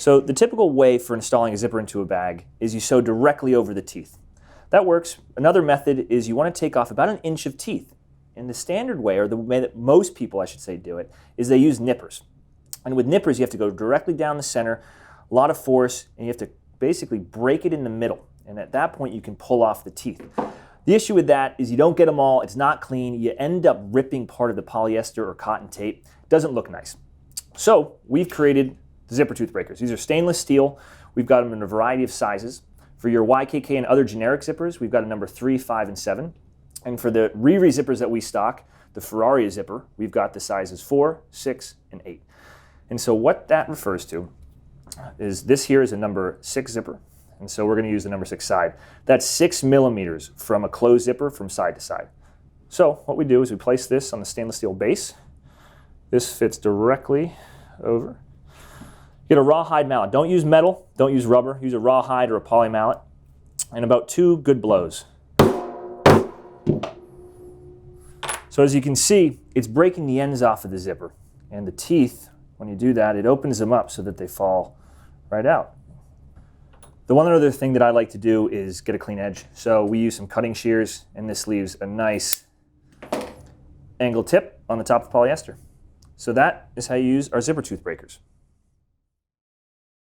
So the typical way for installing a zipper into a bag is you sew directly over the teeth. That works. Another method is you want to take off about 1 inch of teeth. And the standard way, or the way that most people, I should say, do it, is they use nippers. And with nippers, you have to go directly down the center, a lot of force, and you have to basically break it in the middle. And at that point, you can pull off the teeth. The issue with that is you don't get them all, it's not clean, you end up ripping part of the polyester or cotton tape. It doesn't look nice. So we've created the zipper tooth breakers. These are stainless steel. We've got them in a variety of sizes. For your YKK and other generic zippers, we've got a number 3, 5, and 7. And for the Riri zippers that we stock, the Ferrari zipper, we've got the sizes 4, 6, and 8. And so what that refers to is this here is a number 6 zipper. And so we're going to use the number 6 side. That's 6 millimeters from a closed zipper from side to side. So what we do is we place this on the stainless steel base. This fits directly over. Get a rawhide mallet. Don't use metal, don't use rubber. Use a rawhide or a poly mallet. And about 2 good blows. So as you can see, it's breaking the ends off of the zipper. And the teeth, when you do that, it opens them up so that they fall right out. The one other thing that I like to do is get a clean edge. So we use some cutting shears, and this leaves a nice angled tip on the top of polyester. So that is how you use our zipper tooth breakers.